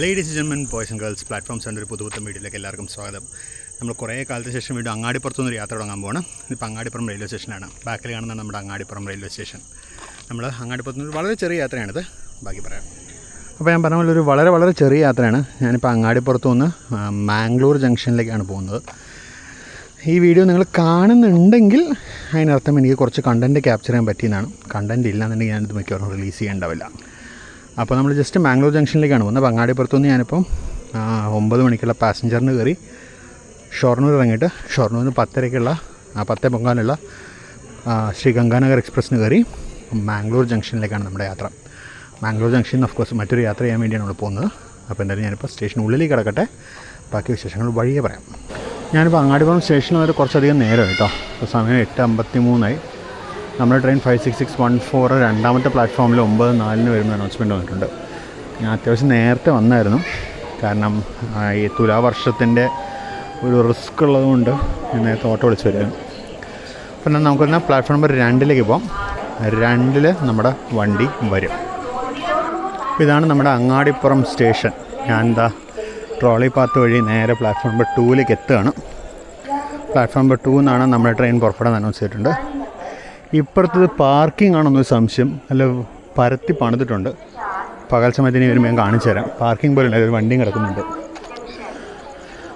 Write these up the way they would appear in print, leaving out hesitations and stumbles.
Ladies and gentlemen boys and girls platforms എൻ്റെ ഒരു പുതുപുത്തൻ വീഡിയോയിലേക്ക് എല്ലാവർക്കും സ്വാഗതം. നമ്മൾ കുറേ കാലത്തിന് ശേഷം വീണ്ടും അങ്ങാടിപ്പുറത്തുനിന്ന് യാത്ര തുടങ്ങാൻ പോകണം. ഇപ്പോൾ അങ്ങാടിപ്പുറം റെയിൽവേ സ്റ്റേഷനാണ്. ബാക്കിൽ കാണുന്ന നമ്മുടെ അങ്ങാടിപ്പുറം റെയിൽവേ സ്റ്റേഷൻ. നമ്മൾ അങ്ങാടിപ്പുറത്തുനിന്ന് വളരെ ചെറിയ യാത്രയാണിത്. ബാക്കി പറയാം. അപ്പോൾ ഞാൻ പറഞ്ഞ പോലെ ഒരു വളരെ ചെറിയ യാത്രയാണ്. ഞാനിപ്പോൾ അങ്ങാടിപ്പുറത്തു നിന്ന് മാംഗ്ലൂർ ജംഗ്ഷനിലേക്കാണ് പോകുന്നത്. ഈ വീഡിയോ നിങ്ങൾ കാണുന്നുണ്ടെങ്കിൽ അതിനർത്ഥം എനിക്ക് കുറച്ച് കണ്ടൻറ്റ് ക്യാപ്ചർ ചെയ്യാൻ പറ്റിയെന്നാണ്. കണ്ടൻറ്റ് ഇല്ലാന്നുണ്ടെങ്കിൽ ഞാനിത് മിക്കവാറും റിലീസ് ചെയ്യേണ്ടാവില്ല. അപ്പോൾ നമ്മൾ ജസ്റ്റ് മാംഗ്ലൂർ ജംഗ്ഷനിലേക്കാണ് പോകുന്നത്. അപ്പോൾ അങ്ങാടിപ്പുറത്തുനിന്ന് ഞാനിപ്പം 9 മണിക്കുള്ള പാസഞ്ചറിന് കയറി ഷൊർണൂർ ഇറങ്ങിയിട്ട് ഷൊർണൂരിന് 10:45 ശ്രീ ഗംഗാനഗർ എക്സ്പ്രസ്സിന് കയറി മാംഗ്ലൂർ ജംഗ്ഷനിലേക്കാണ് നമ്മുടെ യാത്ര. മാംഗ്ലൂർ ജംഗ്ഷനിൽ ഓഫ് കോഴ്സ് മറ്റൊരു യാത്ര ചെയ്യാൻ വേണ്ടിയാണ് നമ്മൾ പോകുന്നത്. അപ്പോൾ എന്തായാലും ഞാനിപ്പോൾ സ്റ്റേഷനുള്ളിലേക്ക് കിടക്കട്ടെ, ബാക്കി വിശേഷങ്ങൾ വഴിയേ പറയാം. ഞാനിപ്പോൾ അങ്ങാടിപ്പുറം സ്റ്റേഷനിൽ വരെ കുറച്ചധികം നേരം കേട്ടോ. അപ്പോൾ സമയം 8:53 നമ്മുടെ ട്രെയിൻ 56614 രണ്ടാമത്തെ പ്ലാറ്റ്ഫോമിൽ 9:04 വരുന്ന അനൗൺസ്മെൻറ്റ് വന്നിട്ടുണ്ട്. ഞാൻ അത്യാവശ്യം നേരത്തെ വന്നായിരുന്നു, കാരണം ഈ തുലാവർഷത്തിൻ്റെ ഒരു റിസ്ക് ഉള്ളതുകൊണ്ട് ഞാൻ നേരത്തെ ഓട്ടോ വിളിച്ച് വരുമായിരുന്നു. അപ്പം നമുക്കൊന്ന് പ്ലാറ്റ്ഫോം നമ്പർ 2 പോകാം. 2 നമ്മുടെ വണ്ടി വരും. ഇതാണ് നമ്മുടെ അങ്ങാടിപ്പുറം സ്റ്റേഷൻ. ഞാൻ ട്രോളി പാത്ത് വഴി നേരെ പ്ലാറ്റ്ഫോം നമ്പർ 2 എത്തുകയാണ്. പ്ലാറ്റ്ഫോം നമ്പർ 2 എന്നാണ് നമ്മുടെ ട്രെയിൻ പുറപ്പെടാൻ അനൗൺസ് ചെയ്തിട്ടുണ്ട്. ഇപ്പുറത്തത് പാർക്കിംഗ് ആണെന്നൊരു സംശയം, അല്ല പരത്തി പണിതിട്ടുണ്ട്. പകൽ സമയത്തിന് വരുമ്പോൾ ഞാൻ കാണിച്ചു തരാം. പാർക്കിംഗ് പോലെ ഒരു വണ്ടിയും കിടക്കുന്നുണ്ട്.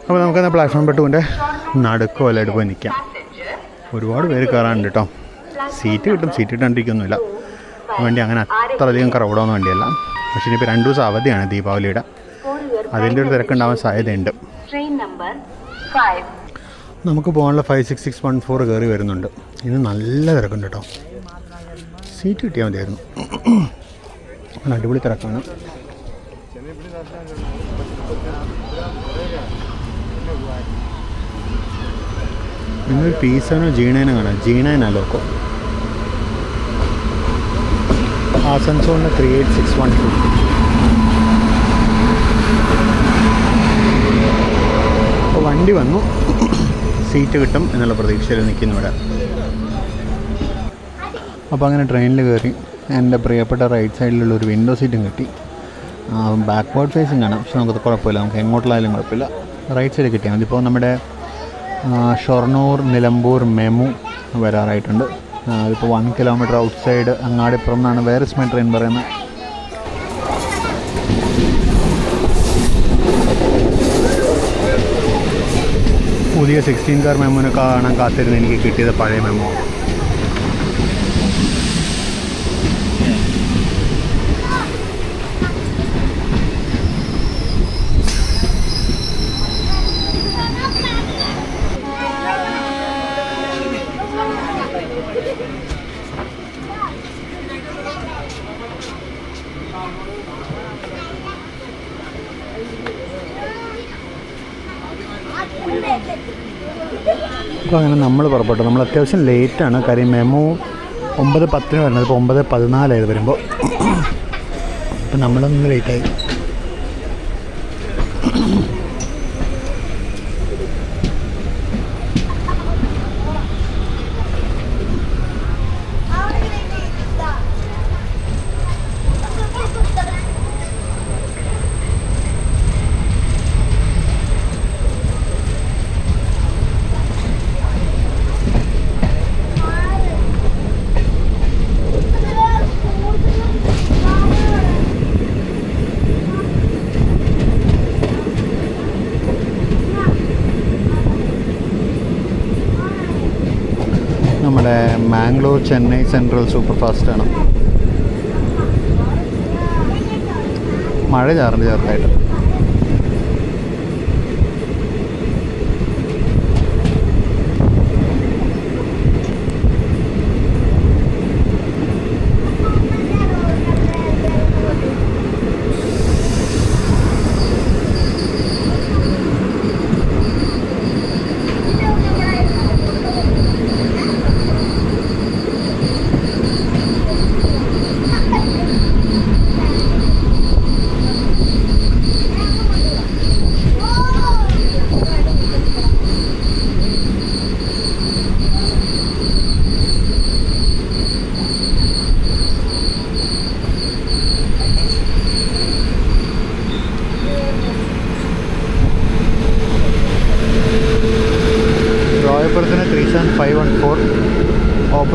അപ്പോൾ നമുക്കെന്നാൽ പ്ലാറ്റ്ഫോം നമ്പർ 2 നടുക്കോ അല്ലായിട്ട് പോയി നിൽക്കാം. ഒരുപാട് പേര് കയറാനുണ്ട് കേട്ടോ. സീറ്റ് കിട്ടും, സീറ്റ് കിട്ടാണ്ടിരിക്കൊന്നുമില്ല. വണ്ടി അങ്ങനെ അത്രയധികം ക്രൗഡാവുന്ന വണ്ടിയല്ല. പക്ഷേ ഇനിയിപ്പോൾ 2 ദിവസം അവധിയാണ് ദീപാവലിയുടെ. അതിൻ്റെ ഒരു തിരക്കുണ്ടാവാൻ സാധ്യതയുണ്ട്. നമുക്ക് പോകാനുള്ള 56614 കയറി വരുന്നുണ്ട്. ഇന്ന് നല്ല തിരക്കുണ്ട് കേട്ടോ. സീറ്റ് കിട്ടിയാൽ മതിയായിരുന്നു. അടിപൊളി തിരക്കാണ്. ഇന്നൊരു P7 G9 കാണാം. G9 loco. ആസൻസോളിന് 38612. അപ്പോൾ വണ്ടി വന്നു, സീറ്റ് കിട്ടും എന്നുള്ള പ്രതീക്ഷയിൽ നിൽക്കുന്നു ഇവിടെ. അപ്പോൾ അങ്ങനെ ട്രെയിനിൽ കയറി എൻ്റെ പ്രിയപ്പെട്ട റൈറ്റ് സൈഡിലുള്ള ഒരു വിൻഡോ സീറ്റും കിട്ടി. ബാക്ക്വേർഡ് ഫേസിങ് ആണ്, പക്ഷെ നമുക്ക് കുഴപ്പമില്ല. നമുക്ക് എങ്ങോട്ടുള്ളായാലും കുഴപ്പമില്ല. റൈറ്റ് സൈഡ് കിട്ടിയാൽ മതി. ഇപ്പോൾ നമ്മുടെ ഷൊർണൂർ നിലമ്പൂർ മെമു വരാറായിട്ടുണ്ട്. ഇപ്പോൾ 1 കിലോമീറ്റർ ഔട്ട് സൈഡ് അങ്ങാടിപ്പുറം എന്നാണ് വേറെ സ്മൈ ട്രെയിൻ പറയുന്നത്. പുതിയ 16 കാർ മെമ്മോനെ കാണാൻ കാത്തിരുന്ന് എനിക്ക് കിട്ടിയത് പഴയ മെമ്മോ. അപ്പോൾ അങ്ങനെ നമ്മൾ പുറപ്പെട്ടു. നമ്മൾ അത്യാവശ്യം ലേറ്റാണ്, കാര്യം മെമോ 9:10 വരുന്നത്. ഇപ്പോൾ 9:14 വരുമ്പോൾ. അപ്പം നമ്മളൊന്ന് ലേറ്റായി. നമ്മുടെ മാംഗ്ലൂർ ചെന്നൈ സെൻട്രൽ സൂപ്പർ ഫാസ്റ്റാണ്. മഴ ചാറുണ്ട് ചെറുതായിട്ട്.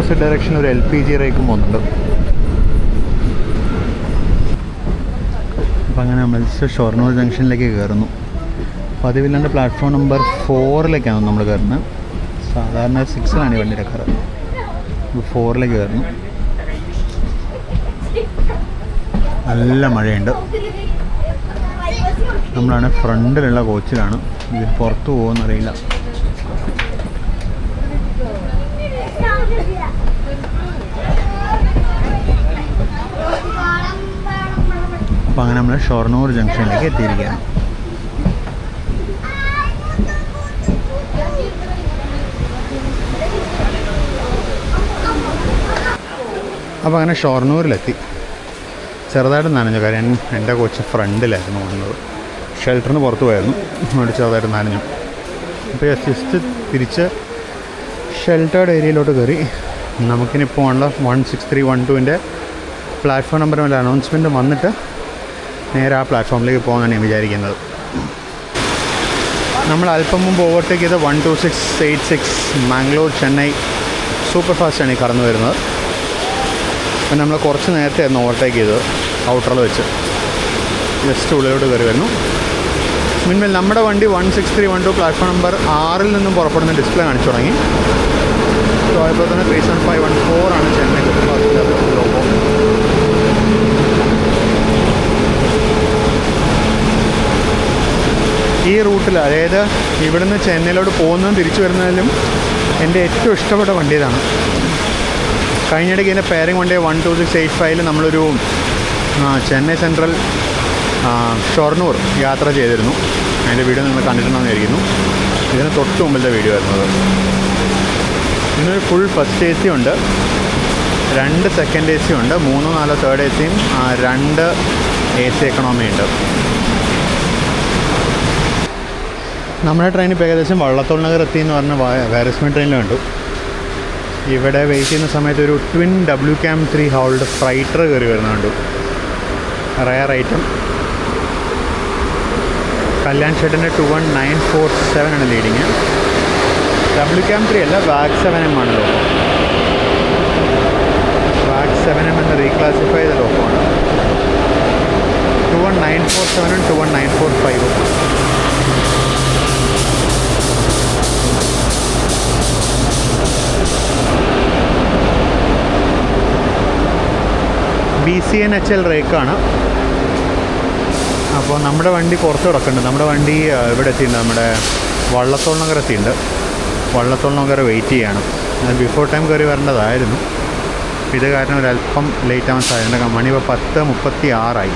ഓപ്പോസിറ്റ് ഡയറക്ഷൻ ഒരു LPG റേക്കും പോകുന്നുണ്ട്. അപ്പോൾ അങ്ങനെ നമ്മൾ ഷൊർണൂർ ജംഗ്ഷനിലേക്ക് കയറുന്നു. പതിവില്ലാണ്ട് പ്ലാറ്റ്ഫോം നമ്പർ 4ലേക്കാണ് നമ്മൾ കയറുന്നത്. സാധാരണ 6ലാണ് ഈ വണ്ടിയുടെ കയറ്. 4ലേക്ക് കയറുന്നു. നല്ല മഴയുണ്ട്. നമ്മളാണ് ഫ്രണ്ടിലുള്ള കോച്ചിലാണ്. ഇത് പുറത്ത് പോകുമെന്നറിയില്ല. അപ്പോൾ അങ്ങനെ നമ്മൾ ഷൊർണൂർ ജംഗ്ഷനിലേക്ക് എത്തിയിരിക്കുകയാണ്. അപ്പോൾ അങ്ങനെ ഷൊർണൂരിലെത്തി. ചെറുതായിട്ട് നനഞ്ഞു. കാര്യം എൻ്റെ കോച്ച് ഫ്രണ്ടിലായിരുന്നു വന്നത്. ഷെൽട്ടറിന് പുറത്ത് പോയായിരുന്നു. അവിടെ ചെറുതായിട്ട് നനഞ്ഞു. അപ്പോൾ ജസ്റ്റ് തിരിച്ച് ഷെൽട്ടേർഡ് ഏരിയയിലോട്ട് കയറി. നമുക്കിനിപ്പോൾ ഉള്ള 16312 പ്ലാറ്റ്ഫോം നമ്പർ വല്ല അനൗൺസ്മെൻറ്റ് വന്നിട്ട് നേരെ ആ പ്ലാറ്റ്ഫോമിലേക്ക് പോകുമെന്നാണ് ഞാൻ വിചാരിക്കുന്നത്. നമ്മൾ അല്പം മുമ്പ് ഓവർടേക്ക് ചെയ്ത് 12686 മാംഗ്ലൂർ ചെന്നൈ സൂപ്പർ ഫാസ്റ്റാണ് ഈ കടന്നു വരുന്നത്. അപ്പം നമ്മൾ കുറച്ച് നേരത്തെ ആയിരുന്നു ഓവർടേക്ക് ചെയ്തത്. ഔട്ടറിൽ വെച്ച് ജസ്റ്റ് ഉള്ളിലോട്ട് കയറി വരുന്നു. മുൻപിൽ നമ്മുടെ വണ്ടി 16312 പ്ലാറ്റ്ഫോം നമ്പർ 6ൽ നിന്നും പുറപ്പെടുന്ന ഡിസ്പ്ലേ കാണിച്ചു തുടങ്ങി. ഇപ്പോൾ തന്നെ 37514 ആണ് ചെന്നൈ സൂപ്പർ ഫാസ്റ്റിൻ്റെ ലോഗോ. ഈ റൂട്ടിൽ, അതായത് ഇവിടുന്ന് ചെന്നൈയിലോട്ട് പോകുന്നതും തിരിച്ചു വരുന്നതിലും എൻ്റെ ഏറ്റവും ഇഷ്ടപ്പെട്ട വണ്ടി ഇതാണ്. കഴിഞ്ഞിടയ്ക്ക് ഇതിൻ്റെ പേരിങ് വണ്ടി 12685 നമ്മളൊരു ചെന്നൈ സെൻട്രൽ ഷൊർണൂർ യാത്ര ചെയ്തിരുന്നു. അതിൻ്റെ വീഡിയോ നിങ്ങൾ കണ്ടിട്ടുണ്ടെന്ന് വിചാരിക്കുന്നു. ഇതിന് തൊട്ട് മുമ്പിലത്തെ വീഡിയോ ആയിരുന്നത്. ഇതിനൊരു ഫുൾ ഫസ്റ്റ് AC ഉണ്ട്, 2 സെക്കൻഡ് AC ഉണ്ട്, 3-4 തേർഡ് ACയും 2 AC എക്കണോമി ഉണ്ട്. നമ്മുടെ ട്രെയിൻ ഇപ്പോൾ ഏകദേശം വള്ളത്തോൾ നഗർ എത്തി എന്ന് പറഞ്ഞ വാരസ്മി ട്രെയിനിൽ കണ്ടു. ഇവിടെ വെയിറ്റ് ചെയ്യുന്ന സമയത്ത് ഒരു ട്വിൻ WCAM3 ഹൗൾഡ് ഫ്രൈറ്റർ കയറി വരുന്നുണ്ട്. Rare item. കല്യാൺ ഷെഡിൻ്റെ 21947 ആണ് ലീഡിങ്. WCAM3 അല്ല, VAG 7M ആണ് ലോഗോ. VAG 7M എന്ന് റീക്ലാസിഫൈ ചെയ്ത ലോഗോയാണ്. 21947 21945. BCNHL റേക്കാണ്. അപ്പോൾ നമ്മുടെ വണ്ടി പുറത്ത് കിടക്കുന്നുണ്ട്. നമ്മുടെ വണ്ടി ഇവിടെ എത്തിയിട്ടുണ്ട്, നമ്മുടെ വള്ളത്തോൾ നഗർ എത്തിയിട്ടുണ്ട്. വള്ളത്തോൾ നഗർ വെയിറ്റ് ചെയ്യണം. ഞാൻ ബിഫോർ ടൈം കയറി വരേണ്ടതായിരുന്നു. ഇത് കാരണം ഒരല്പം ലേറ്റ് ആവാൻ സാധ്യത. മണി ഇപ്പോൾ 10:36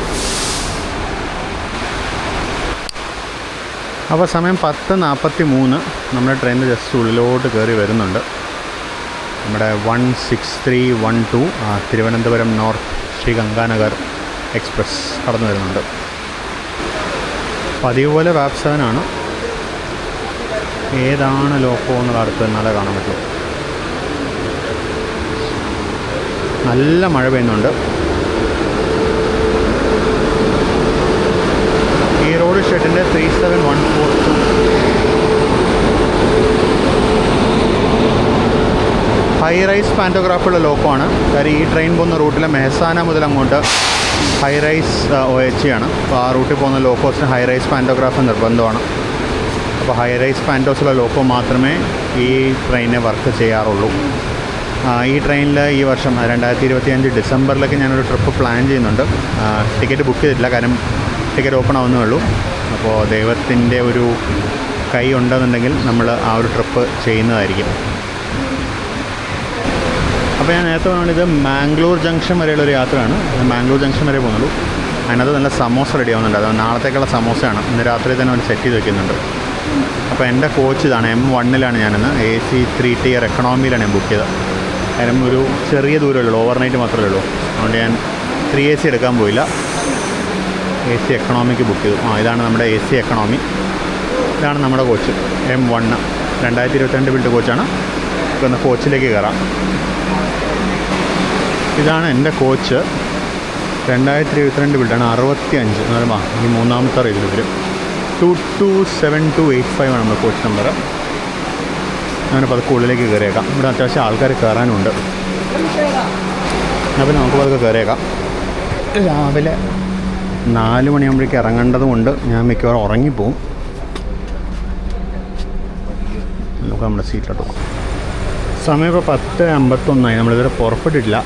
അപ്പോൾ സമയം 10:43. നമ്മുടെ ട്രെയിനിൽ ജസ്റ്റ് ഉള്ളിലോട്ട് കയറി വരുന്നുണ്ട്. നമ്മുടെ 16312 തിരുവനന്തപുരം നോർത്ത് ശ്രീ ഗംഗാനഗർ എക്സ്പ്രസ് കടന്നു വരുന്നുണ്ട്. പതിവ് പോലെ VAG 7 ആണ്. ഏതാണ് ലോക്കോ എന്നുള്ള അടുത്ത് എന്നാലേ കാണാൻ പറ്റുള്ളൂ. നല്ല മഴ പെയ്യുന്നുണ്ട്. ഈ റോഡ് ഷെഡിൻ്റെ 37142. ഹൈ റൈസ് പാൻറ്റോഗ്രാഫുള്ള ലോക്കോ ആണ്. കാര്യം ഈ ട്രെയിൻ പോകുന്ന റൂട്ടിലെ മെഹസാന മുതൽ അങ്ങോട്ട് ഹൈ റൈസ് OH ആണ്. അപ്പോൾ ആ റൂട്ടിൽ പോകുന്ന ലോക്കോസിന് ഹൈ റൈസ് പാൻറ്റോഗ്രാഫ് നിർബന്ധമാണ്. അപ്പോൾ ഹൈ റൈസ് പാൻറ്റോസുള്ള ലോക്കോ മാത്രമേ ഈ ട്രെയിനെ വർക്ക് ചെയ്യാറുള്ളൂ. ഈ ട്രെയിനിൽ ഈ വർഷം 2025 ഡിസംബറിലൊക്കെ ഞാനൊരു ട്രിപ്പ് പ്ലാൻ ചെയ്യുന്നുണ്ട്. ടിക്കറ്റ് ബുക്ക് ചെയ്തിട്ടില്ല, കാരണം ടിക്കറ്റ് ഓപ്പൺ ആവുന്നേ ഉള്ളൂ. അപ്പോൾ ദൈവത്തിൻ്റെ ഒരു കൈ ഉണ്ടെന്നുണ്ടെങ്കിൽ നമ്മൾ ആ ഒരു ട്രിപ്പ് ചെയ്യുന്നതായിരിക്കും. അപ്പോൾ ഞാൻ നേരത്തെ പറഞ്ഞത് മാംഗ്ലൂർ ജംഗ്ഷൻ വരെയുള്ളൊരു യാത്രയാണ്. മാംഗ്ലൂർ ജംഗ്ഷൻ വരെ പോകുന്നുള്ളൂ. അതിനകത്ത് നല്ല സമോസ റെഡി ആവുന്നുണ്ട്. അത് നാളത്തേക്കുള്ള സമോസയാണ്. ഇന്ന് രാത്രി തന്നെ അവർ സെറ്റ് ചെയ്ത് വെക്കുന്നുണ്ട്. അപ്പോൾ എൻ്റെ കോച്ച് ഇതാണ്. M1ലാണ് ഞാനിന്ന്. AC 3 tier എക്കണോമിയിലാണ് ഞാൻ ബുക്ക് ചെയ്തത്. കാരണം ഒരു ചെറിയ ദൂരമേ ഓവർനൈറ്റ് മാത്രമേ ഉള്ളൂ. അതുകൊണ്ട് ഞാൻ 3 AC എടുക്കാൻ പോയില്ല. AC എക്കണോമിക്ക് ബുക്ക് ചെയ്തു. ഇതാണ് നമ്മുടെ AC എക്കണോമി. ഇതാണ് നമ്മുടെ കോച്ച് M1. 2022 ബിൽഡ് കോച്ചാണ്. ഇപ്പോൾ ഒന്ന് കോച്ചിലേക്ക് കയറാം. ഇതാണ് എൻ്റെ കോച്ച്. 2022 ബിൽഡാണ്. 65 എന്ന് പറയുമ്പോൾ ഈ മൂന്നാമത്തെ റേറ്റിൽ വരും. 227285 നമ്മുടെ കോച്ച് നമ്പർ. അങ്ങനെ പതുക്കെ ഉള്ളിലേക്ക് കയറിയേക്കാം. ഇവിടെ അത്യാവശ്യം ആൾക്കാർ കയറാനുണ്ട്. അപ്പോൾ നമുക്ക് അതൊക്കെ കയറിയേക്കാം. രാവിലെ 4 മണിയാകുമ്പോഴേക്ക് ഇറങ്ങേണ്ടത് കൊണ്ട് ഞാൻ മിക്കവാറും ഉറങ്ങിപ്പോവും. നമുക്ക് നമ്മുടെ സീറ്റിലോട്ട് പോകാം. സമയം ഇപ്പോൾ 10:51 നമ്മളിതുവരെ പുറപ്പെട്ടിട്ടില്ല.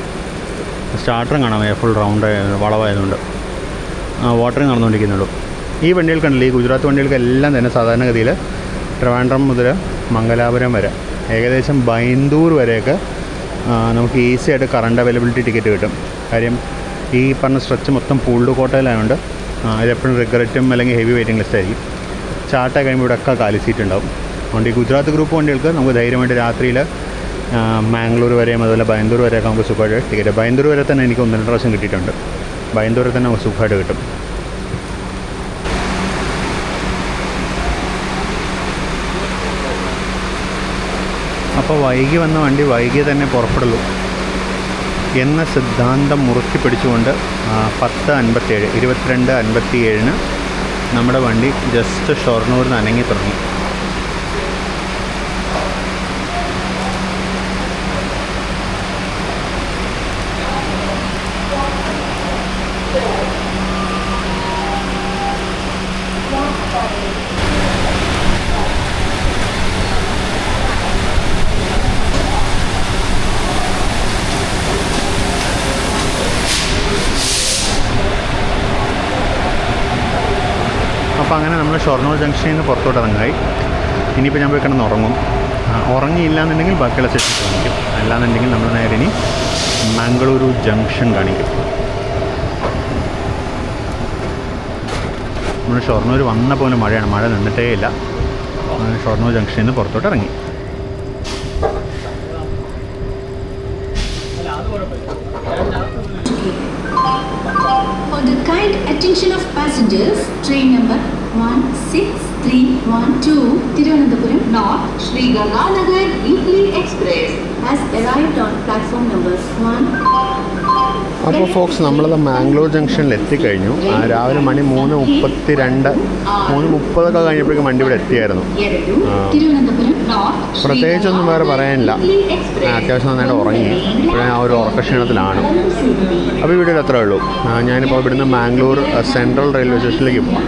സ്റ്റാർട്ടറും കാണാൻ ഫുൾ റൗണ്ട് വളവായതുകൊണ്ട് വാട്ടറിങ് നടന്നുകൊണ്ടിരിക്കുന്നുള്ളൂ. ഈ വണ്ടികൾക്കുണ്ടല്ലോ, ഈ ഗുജറാത്ത് വണ്ടികൾക്കെല്ലാം തന്നെ സാധാരണഗതിയിൽ ട്രിവാൻഡ്രം മുതൽ മംഗലാപുരം വരെ ഏകദേശം ബൈന്ദൂർ വരെയൊക്കെ നമുക്ക് ഈസി ആയിട്ട് കറണ്ട് അവൈലബിലിറ്റി ടിക്കറ്റ് കിട്ടും. കാര്യം ഈ പറഞ്ഞ സ്ട്രെച്ച് മൊത്തം പൂൾഡ് കോട്ടയിലായതുകൊണ്ട് ഇതെപ്പോഴും റിഗ്രറ്റും അല്ലെങ്കിൽ ഹെവി വെയിറ്റിംഗ് ലിസ്റ്റ് ആയിരിക്കും. ചാർട്ട കഴിയുമ്പോൾ ഇവിടെയൊക്കെ കാലി സീറ്റ് ഉണ്ടാവും. അതുകൊണ്ട് ഈ ഗുജറാത്ത് ഗ്രൂപ്പ് വണ്ടികൾക്ക് നമുക്ക് ധൈര്യമായിട്ട് രാത്രിയിൽ മാംഗ്ലൂർ വരെയും അതുപോലെ ബൈന്ദൂർ വരെയൊക്കെ നമുക്ക് സുഖമായിട്ട് ടിക്കറ്റ്. ബൈന്ദൂർ വരെ തന്നെ എനിക്ക് 1-2 പ്രാവശ്യം കിട്ടിയിട്ടുണ്ട്. ബൈന്ദൂരിൽ തന്നെ നമുക്ക് സുഖമായിട്ട് കിട്ടും. അപ്പോൾ വൈകി വന്ന വണ്ടി വൈകി തന്നെ പുറപ്പെടുള്ളൂ എന്ന സിദ്ധാന്തം മുറുക്കി പിടിച്ചുകൊണ്ട് 10:57 22:57 നമ്മുടെ വണ്ടി ജസ്റ്റ് ഷൊർണൂരിൽ നിന്ന് അനങ്ങി തുടങ്ങി. അപ്പോൾ അങ്ങനെ നമ്മൾ ഷൊർണൂർ ജംഗ്ഷനിൽ നിന്ന് പുറത്തോട്ട് ഇറങ്ങായി. ഇനിയിപ്പോൾ ഞാൻ പോയി കിടന്ന് ഉറങ്ങും. ഉറങ്ങിയില്ല എന്നുണ്ടെങ്കിൽ ബാക്കിയുള്ള സ്റ്റേഷൻ കാണിക്കും. അല്ലാന്നുണ്ടെങ്കിൽ നമ്മൾ നേരെ ഇനി മംഗളൂരു ജംഗ്ഷൻ കാണിക്കും. നമ്മൾ ഷൊർണൂർ വന്ന പോലെ മഴയാണ്, മഴ നിന്നിട്ടേ ഇല്ല. ഷൊർണൂർ ജംഗ്ഷനിൽ നിന്ന് പുറത്തോട്ട് ഇറങ്ങി. For the kind attention of passengers, train number 16312 Thiruvananthapuram North Sri Ganganagar Weekly Express has arrived on platform number 1. അപ്പോൾ ഫോക്സ് നമ്മളത് മാംഗ്ലൂർ ജംഗ്ഷനിൽ എത്തിക്കഴിഞ്ഞു. രാവിലെ മണി 3:32 3:30 കഴിഞ്ഞപ്പോഴേക്കും വണ്ടി ഇവിടെ എത്തിയായിരുന്നു. പ്രത്യേകിച്ചൊന്നും വേറെ പറയാനില്ല. അത്യാവശ്യം നന്നായിട്ട് ഉറങ്ങി. ഇപ്പോൾ ഞാൻ ഒരു ഉറക്കക്ഷീണത്തിലാണ്. അപ്പോൾ ഈ വീഡിയോയിൽ അത്രേ ഉള്ളൂ. ഞാനിപ്പോൾ ഇവിടുന്ന് മാംഗ്ലൂർ സെൻട്രൽ റെയിൽവേ സ്റ്റേഷനിലേക്ക് പോകാം.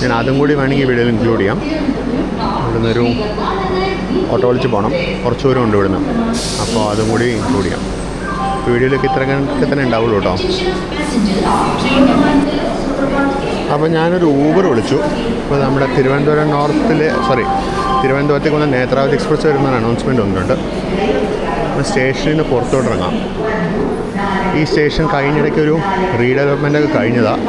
ഞാൻ അതും കൂടി വേണമെങ്കിൽ ഈ വീഡിയോയിൽ ഇൻക്ലൂഡ് ചെയ്യാം. ഇവിടുന്നൊരു ഓട്ടോ വിളിച്ച് പോകണം. കുറച്ച് ദൂരം ഉണ്ട് ഇവിടുന്ന്. അപ്പോൾ അതും കൂടി ഇൻക്ലൂഡ് ചെയ്യാം. വീഡിയോയിലേക്ക് ഇത്രയൊക്കെ തന്നെ ഉണ്ടാവുള്ളൂ കേട്ടോ. അപ്പോൾ ഞാനൊരു ഊബർ വിളിച്ചു. അപ്പോൾ നമ്മുടെ തിരുവനന്തപുരത്തേക്ക് വന്ന നേത്രാവതി എക്സ്പ്രസ് വരുന്നൊരു അനൗൺസ്മെൻറ്റ് വന്നിട്ടുണ്ട്. സ്റ്റേഷനിൽ നിന്ന് പുറത്തോട്ട് ഇറങ്ങാം. ഈ സ്റ്റേഷൻ കഴിഞ്ഞിടയ്ക്ക് ഒരു റീഡെവലപ്മെൻ്റൊക്കെ കഴിഞ്ഞതാണ്.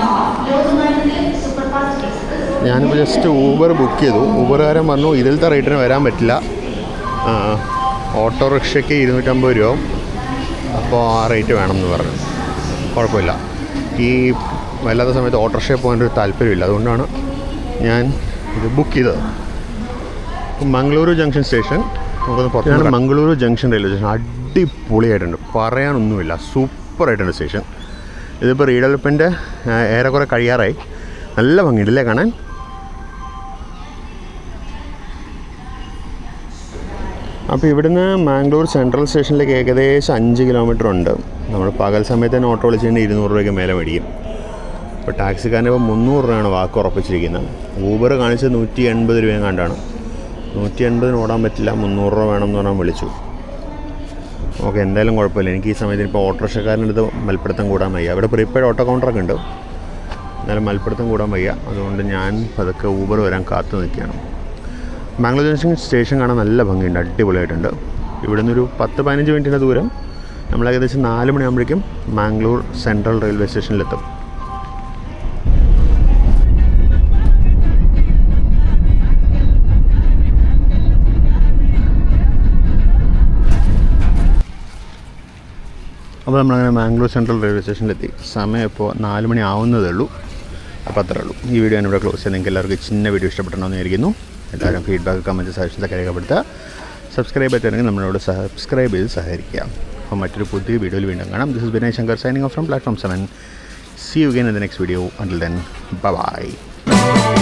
ഞാനിപ്പോൾ ജസ്റ്റ് ഊബർ ബുക്ക് ചെയ്തു. ഊബറുകാരൻ പറഞ്ഞു ഇതിലത്തെ റേറ്റിന് വരാൻ പറ്റില്ല, ഓട്ടോറിക്ഷയ്ക്ക് 250 രൂപ, അപ്പോൾ ആ റേറ്റ് വേണമെന്ന് പറഞ്ഞു. കുഴപ്പമില്ല, ഈ വല്ലാത്ത സമയത്ത് ഓട്ടോറിക്ഷയിൽ പോകാനൊരു താല്പര്യമില്ല, അതുകൊണ്ടാണ് ഞാൻ ഇത് ബുക്ക് ചെയ്തത്. മംഗളൂരു ജംഗ്ഷൻ സ്റ്റേഷൻ നമുക്കൊന്ന് പുറത്താണ്. മംഗളൂരു ജംഗ്ഷൻ റെയിൽവേ സ്റ്റേഷൻ അടിപൊളിയായിട്ടുണ്ട്, പറയാനൊന്നുമില്ല, സൂപ്പറായിട്ടുണ്ട് സ്റ്റേഷൻ. ഇതിപ്പോൾ റീഡെവലപ്മെൻറ്റ് ഏറെക്കുറെ കഴിയാറായി. നല്ല ഭംഗിയുണ്ടല്ലേ കാണാൻ. അപ്പോൾ ഇവിടുന്ന് മാംഗ്ലൂർ സെൻട്രൽ സ്റ്റേഷനിലേക്ക് ഏകദേശം 5 കിലോമീറ്റർ ഉണ്ട്. നമ്മൾ പകൽ സമയത്ത് തന്നെ ഓട്ടോ വിളിച്ച് കഴിഞ്ഞാൽ 200 രൂപയ്ക്ക് മേലെ മേടിക്കും. ഇപ്പോൾ ടാക്സിക്കാരൻ്റെ ഇപ്പോൾ 300 രൂപയാണ് വാക്ക് ഉറപ്പിച്ചിരിക്കുന്നത്. ഊബർ കാണിച്ചത് 180 രൂപയും കണ്ടാണ്. 180 ഓടാൻ പറ്റില്ല, 300 രൂപ വേണമെന്ന് പറഞ്ഞാൽ വിളിച്ചു. ഓക്കെ, എന്തായാലും കുഴപ്പമില്ല. എനിക്ക് ഈ സമയത്ത് ഇപ്പോൾ ഓട്ടോറിക്ഷക്കാരൻ്റെ അടുത്ത് മൽപ്പിടുത്തം കൂടാൻ വയ്യ. ഇവിടെ പ്രീപെയ്ഡ് ഓട്ടോ കൗണ്ടറൊക്കെ ഉണ്ട്, എന്നാലും മൽപ്പിടുത്തം കൂടാൻ വയ്യ. അതുകൊണ്ട് ഞാൻ പതുക്കെ ഊബർ വരാൻ കാത്തു നിൽക്കുകയാണ്. മാംഗ്ലൂർ ജംഗ്ഷൻ സ്റ്റേഷൻ കാണാൻ നല്ല ഭംഗിയുണ്ട്, അടിപൊളിയായിട്ടുണ്ട്. ഇവിടെ നിന്നൊരു 10-15 മിനിറ്റിൻ്റെ ദൂരം. നമ്മൾ ഏകദേശം 4 മണിയാകുമ്പോഴേക്കും മാംഗ്ലൂർ സെൻട്രൽ റെയിൽവേ സ്റ്റേഷനിലെത്തും. അപ്പോൾ നമ്മളങ്ങനെ മാംഗ്ലൂർ സെൻട്രൽ റെയിൽവേ സ്റ്റേഷനിലെത്തി. സമയം ഇപ്പോൾ 4 മണി ആവുന്നതേ ഉള്ളൂ. അപ്പോൾ അത്രേ ഉള്ളൂ. ഈ വീഡിയോ ഞാനിവിടെ ക്ലോസ് ചെയ്യാൻ. നിങ്ങൾക്ക് എല്ലാവർക്കും ചിന്ന വീഡിയോ ഇഷ്ടപ്പെടണമെന്ന് വിചാരിക്കുന്നു. എല്ലാവരും ഫീഡ്ബാക്ക്, കമൻറ്റ്, സജഷൻസൊക്കെ രേഖപ്പെടുത്തുക. സബ്സ്ക്രൈബ് ചെയ്തിട്ടുണ്ടെങ്കിൽ നമ്മളോട് സബ്സ്ക്രൈബ് ചെയ്ത് സഹകരിക്കുക. അപ്പോൾ മറ്റൊരു പുതിയ വീഡിയോയിൽ വീണ്ടും കാണാം. This is Vinay Shankar signing off from platform 7. See you again in the next video. Until then, bye-bye.